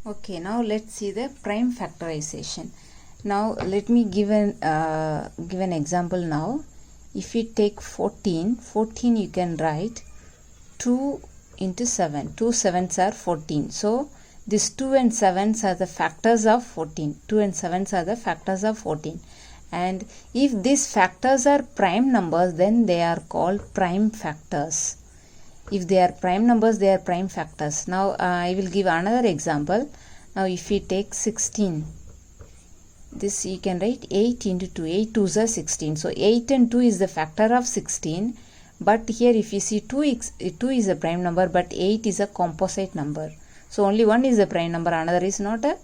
Okay, now let's see the prime factorization. Now let me give an example now. If you take 14 you can write 2 into 7. 2 sevens are 14. So these 2 and 7s are the factors of 14. 2 and 7s are the factors of 14. And if these factors are prime numbers, then they are called prime factors. If they are prime numbers, they are prime factors. Now I will give another example. Now if we take 16, this you can write 8 into 2. 8 2s are 16. So 8 and 2 is the factor of 16. But here if you see 2 is a prime number, but 8 is a composite number. So only one is a prime number, another is not a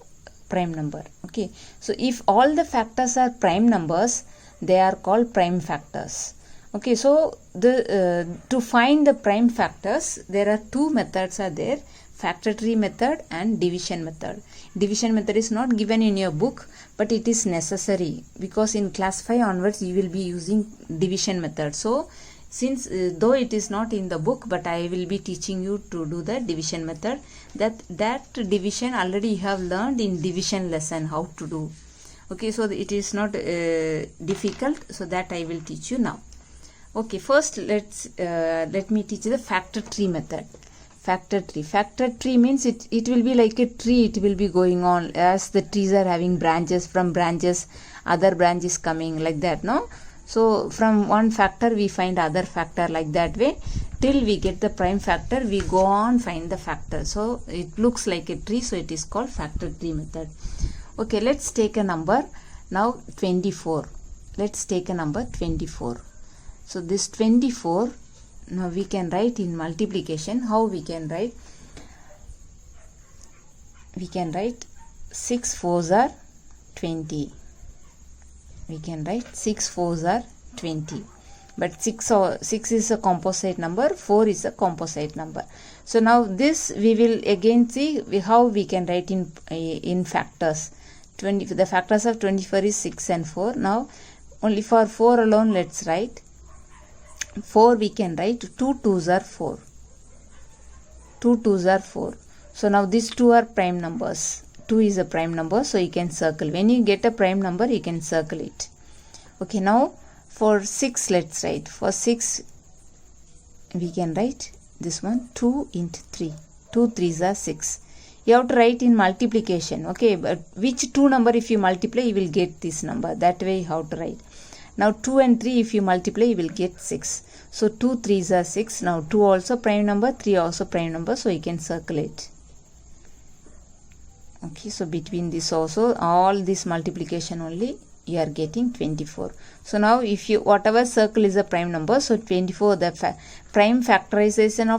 prime number. Okay. So if all the factors are prime numbers, they are called prime factors. Okay, so to find the prime factors, there are two methods are there: factor tree method and division method. Division method is not given in your book, but it is necessary because in class 5 onwards you will be using division method. So since though it is not in the book, but I will be teaching you to do the division method. That division already you have learned in division lesson how to do. Okay, so it is not difficult, so that I will teach you now. Okay, first let me teach the factor tree method. Factor tree means it will be like a tree. It will be going on as the trees are having branches, from branches other branches coming, like that, no? So from one factor we find other factor, like that way till we get the prime factor. We go on find the factor. So it looks like a tree, so it is called factor tree method. Okay, let's take a number now. 24. Let's take a number 24. So this 24, now we can write in multiplication. How we can write? We can write 6 4s are 20. We can write 6 4s are 20. But 6 is a composite number, 4 is a composite number. So now this we will again see how we can write in factors. The factors of 24 is 6 and 4. Now only for 4 alone let's write. 4 we can write 2 2s are 4. 2 2s are 4. So now these two are prime numbers. 2 is a prime number, so you can circle. When you get a prime number, you can circle it. Okay, now for 6 let's write. For 6 we can write this one 2 into 3. 2 3s are 6. You have to write in multiplication. Okay, but which two number if you multiply you will get this number. That way you have to write. Now 2 and 3 if you multiply you will get 6. So 2 3s are 6. Now 2 also prime number, 3 also prime number, so you can circle it. Okay, so between this also all this multiplication only you are getting 24. So now if you whatever circle is a prime number, so 24 the prime factorization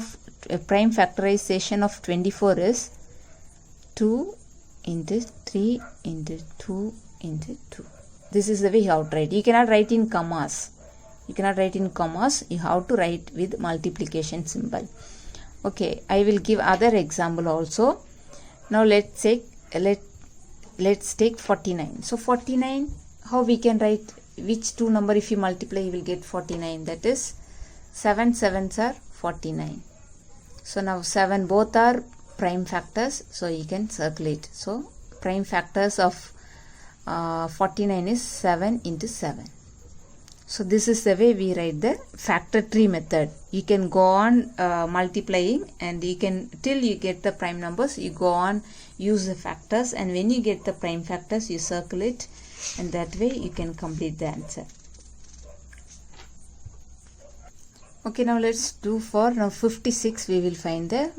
of 24 is 2 into 3 into 2 into 2. This is the way you have to write. You cannot write in commas. You cannot write in commas. You have to write with multiplication symbol. Okay, I will give other example also. Now let's take 49. So 49, how we can write? Which two number if you multiply you will get 49? That is 7 7s are 49. So now 7 both are prime factors, so you can circle it. So prime factors of 49 is 7 into 7. So this is the way we write the factor tree method. You can go on multiplying, and you can till you get the prime numbers, you go on use the factors, and when you get the prime factors you circle it, and that way you can complete the answer. Okay, now let's do for now 56. We will find the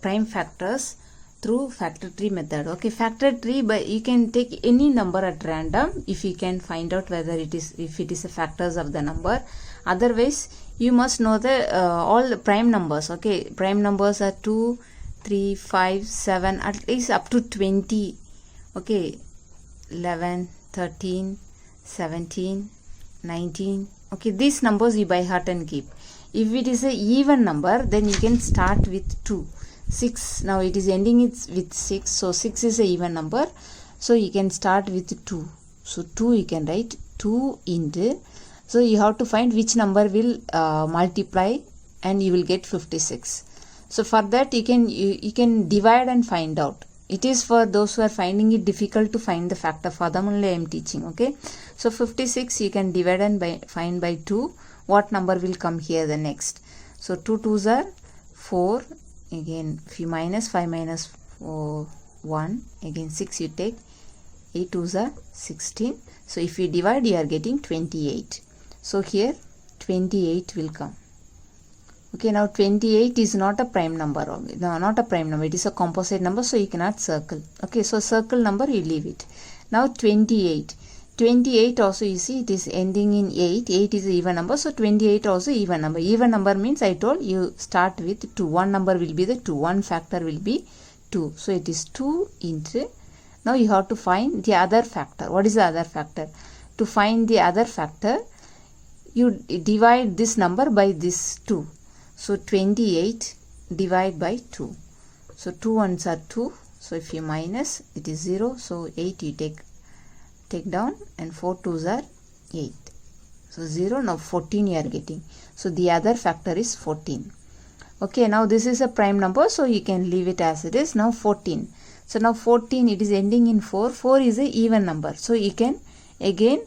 prime factors through factor tree method. Okay, factor tree, but you can take any number at random if you can find out whether it is a factors of the number. Otherwise you must know the all the prime numbers. Okay, prime numbers are 2 3 5 7, at least up to 20. Okay, 11 13 17 19. Okay, these numbers you by heart and keep. If it is a even number, then you can start with 2. 6, now it is ending with 6, so 6 is a even number, so you can start with 2. So 2 you can write 2 into, so you have to find which number will multiply and you will get 56. So for that you can divide and find out. it is for those who are finding it difficult to find the factor. For them only I am teaching. Okay, so 56 you can divide and find by 2. What number will come here the next? So 2 2s are 4. Again if you minus 5 minus 4, 1. Again 6 you take. 8 2s are 16. So if you divide, you are getting 28. So here 28 will come. Okay, now 28 is not a prime number. No, not a prime number. It is a composite number, so you cannot circle. Okay, so circle number, you leave it. Now 28. 28 also, you see, it is ending in 8. 8 is an even number, so 28 also even number. Even number means I told you start with 2. One number will be the 2. One factor will be 2. So it is 2 into. Now you have to find the other factor. What is the other factor? To find the other factor, you divide this number by this 2. So 28 divide by 2. So 2 ones are 2. So if you minus, it is 0. So 8 you take down, and 4 2s are 8. So 0. Now 14 you are getting. So the other factor is 14. Okay, now this is a prime number, so you can leave it as it is. Now 14. So now 14, it is ending in 4. 4 is a even number. So you can again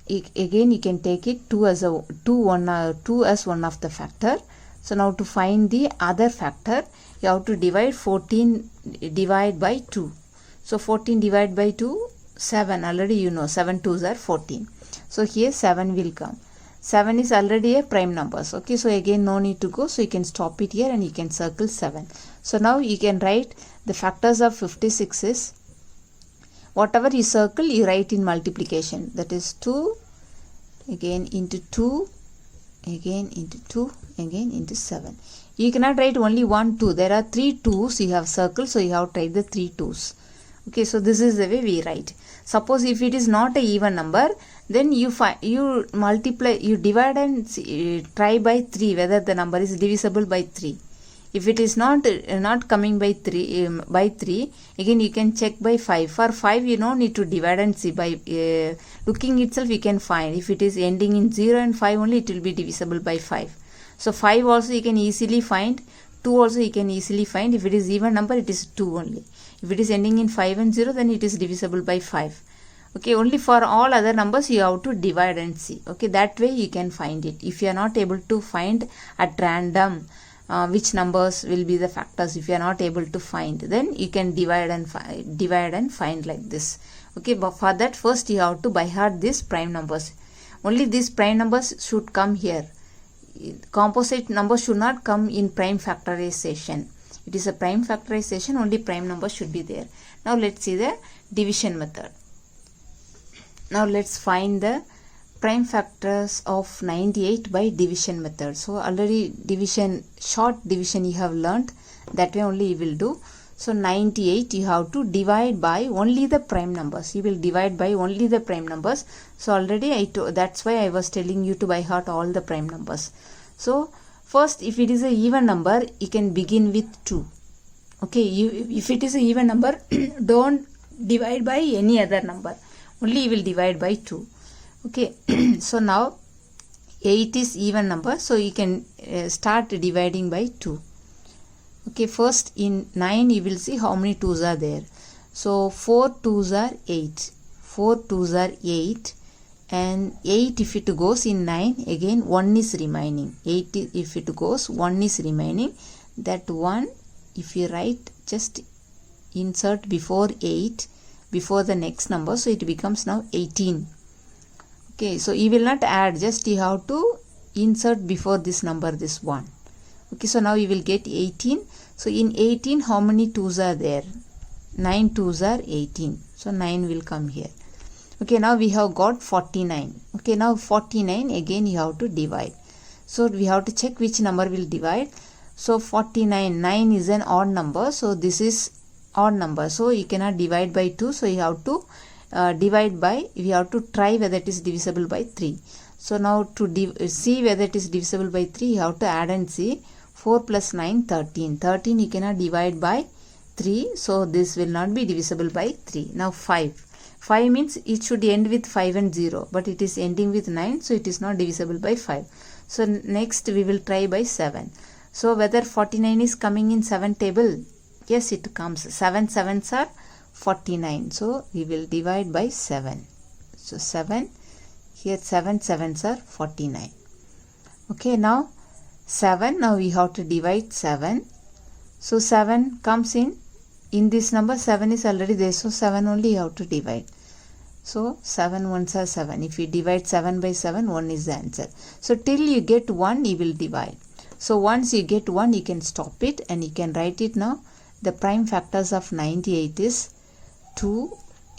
you can take it 2 as one of the factor. So now to find the other factor, you have to divide 14 divide by 2. So 14 divide by 2, 7. Already you know 7 2s are 14. So here 7 will come. 7 is already a prime numbers. Okay, so again no need to go. So you can stop it here and you can circle 7. So now you can write the factors of 56 is, whatever you circle, you write in multiplication. That is 2, again into 2, again into 2, again into 7. You cannot write only 1, 2. There are 3 2s you have circled, so you have to write the 3 2s. Okay, so this is the way we write. Suppose if it is not a even number, then you multiply, you divide and try by 3 whether the number is divisible by 3. If it is not coming by 3, again you can check by 5. For 5 you don't need to divide and see. By looking itself you can find. If it is ending in 0 and 5 only, it will be divisible by 5. So 5 also you can easily find. 2 also you can easily find. If it is even number, it is 2 only. If it is ending in 5 and 0, then it is divisible by 5. Okay, only for all other numbers you have to divide and see. Okay, that way you can find it. If you are not able to find at random which numbers will be the factors, if you are not able to find, then you can divide and find like this. Okay, but for that first you have to by heart these prime numbers. Only these prime numbers should come here. Composite numbers should not come in prime factorization. It is a prime factorization, only prime numbers should be there. Now let's see the division method. Now let's find the prime factors of 98 by division method. So already short division you have learnt. That way only you will do. So 98 you have to divide by only the prime numbers. You will divide by only the prime numbers. So already that's why I was telling you to by heart all the prime numbers. So first, if it is a even number, you can begin with 2. Okay, if it is a even number, don't divide by any other number. Only you will divide by 2. Okay, so now 8 is even number, so you can start dividing by 2. Okay, first in 9 you will see how many 2s are there. So 4 2s are 8. 4 2s are 8. And 8 if it goes in 9, again 1 is remaining. 8 if it goes, 1 is remaining. That 1, if you write, just insert before 8, before the next number, so it becomes now 18. Okay, so you will not add, just you have to insert before this number, this 1. Okay, so now you will get 18. So in 18, how many 2s are there? 9 2s are 18. So 9 will come here. Okay, now we have got 49. Okay, now 49, again you have to divide. So we have to check which number will divide. So 49, 9 is an odd number. So this is odd number. So you cannot divide by 2. So you have to divide by, we have to try whether it is divisible by 3. So now to see whether it is divisible by 3, you have to add and see. 4 plus 9, 13. 13 you cannot divide by 3. So this will not be divisible by 3. Now 5. 5 means it should end with 5 and 0. But it is ending with 9. So it is not divisible by 5. So next we will try by 7. So whether 49 is coming in 7 table. Yes, it comes. 7 7s are 49. So we will divide by 7. So 7, here 7 7s are 49. Okay, now 7, now we have to divide 7. So 7 comes in this number, 7 is already there, so 7 only you have to divide. So 7 ones are 7. If you divide 7 by 7, 1 is the answer. So till you get 1, you will divide. So once you get 1, you can stop it and you can write it now. The prime factors of 98 is 2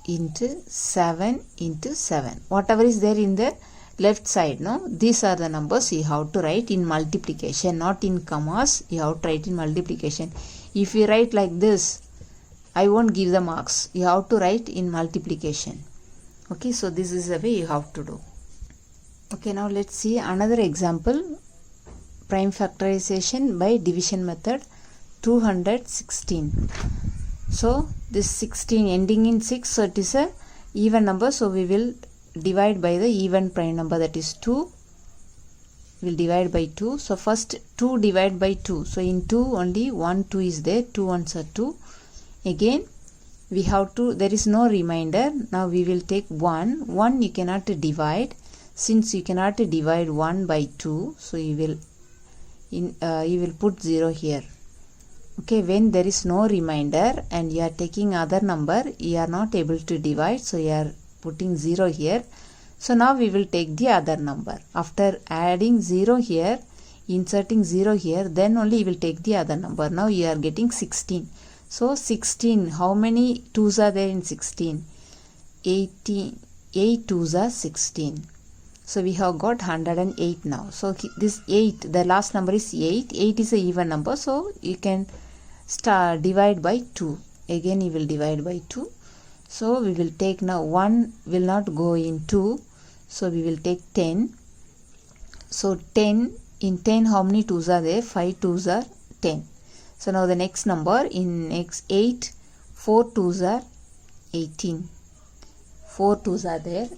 into 7 into 7. Whatever is there in the left side, no? These are the numbers you have to write in multiplication, not in commas. You have to write in multiplication. If you write like this, I won't give the marks. You have to write in multiplication. Okay, so this is the way you have to do. Okay, now let's see another example. Prime factorization by division method. 216. So this 16 ending in 6, so it is a even number, so we will divide by the even prime number, that is 2. We'll divide by 2. So first 2 divide by 2. So in 2 only 1 2 is there. 2 ones are 2. Again we have to, there is no remainder. Now we will take 1. 1 you cannot divide. Since you cannot divide 1 by 2, so you will put 0 here. Okay, when there is no remainder and you are taking other number, you are not able to divide, so you are putting 0 here. So now we will take the other number. After adding 0 here, inserting 0 here, then only you will take the other number. Now you are getting 16. So 16, how many 2's are there in 16? 18, 8 2's are 16. So we have got 108 now. So this 8, the last number is 8. 8 is an even number, so you can divide by 2. Again you will divide by 2. So we will take now 1 will not go in 2. So we will take 10. So 10, in 10 how many 2's are there? 5 2's are 10. So now the next number in next 8, 4 2's are 18. 4 2's are there.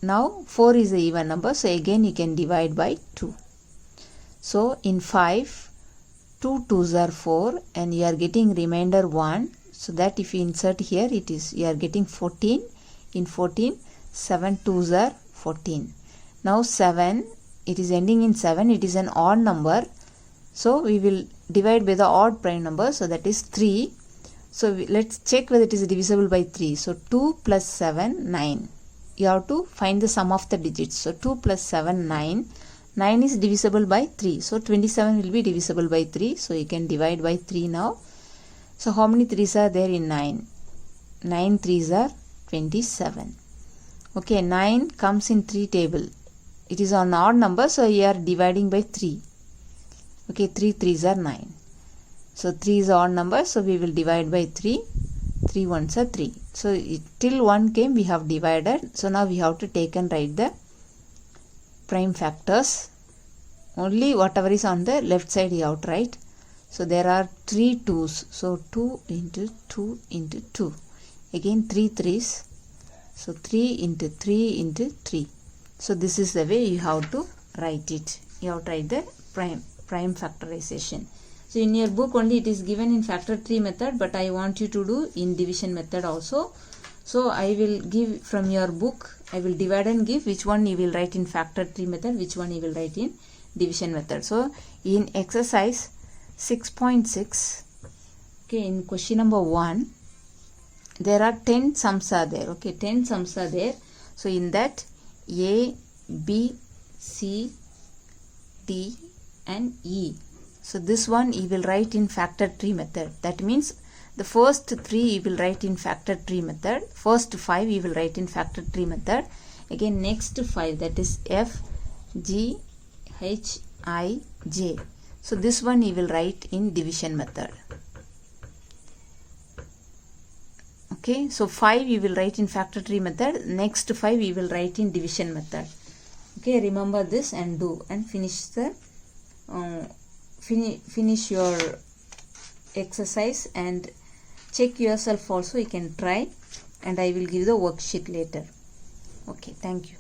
Now 4 is an even number, so again you can divide by 2. So in 5, 2 2's are 4 and you are getting remainder 1. So that if you insert here, it is, you are getting 14. In 14, 7 2's are 14. Now 7, it is ending in 7, it is an odd number. So we will divide by the odd prime number, so that is 3. So let's check whether it is divisible by 3. So 2 plus 7, 9. You have to find the sum of the digits. So 2 plus 7, 9. 9 is divisible by 3. So 27 will be divisible by 3. So you can divide by 3 now. So how many 3's are there in 9? 9 3's are 27. Okay, 9 comes in 3 table. It is an odd number, so you are dividing by 3. Okay, 3 3's are 9. So 3 is an odd number, so we will divide by 3. 3 1's are 3. So till 1 came, we have divided. So now we have to take and write the prime factors. Only whatever is on the left side you have to write. So there are 3 2's. So 2 into 2 into 2. Again 3 3's. So 3 into 3 into 3. So this is the way you have to write it. You have to write the prime factorization. So in your book only it is given in factor tree method, but I want you to do in division method also. So I will give from your book, I will divide and give which one you will write in factor tree method, which one you will write in division method. So in exercise 6.6, okay, in question number 1, there are 10 sums are there. Okay, 10 sums are there. So in that A, B, C, D and E. So this one you will write in factor tree method. That means the first 3 you will write in factor tree method. First 5 you will write in factor tree method. Again next 5, that is F, G, H, I, J. So this one you will write in division method. Okay, so 5 you will write in factor tree method. Next 5 you will write in division method. Okay, remember this and do and finish the finish your exercise and check yourself also. You can try and I will give the worksheet later. Okay, thank you.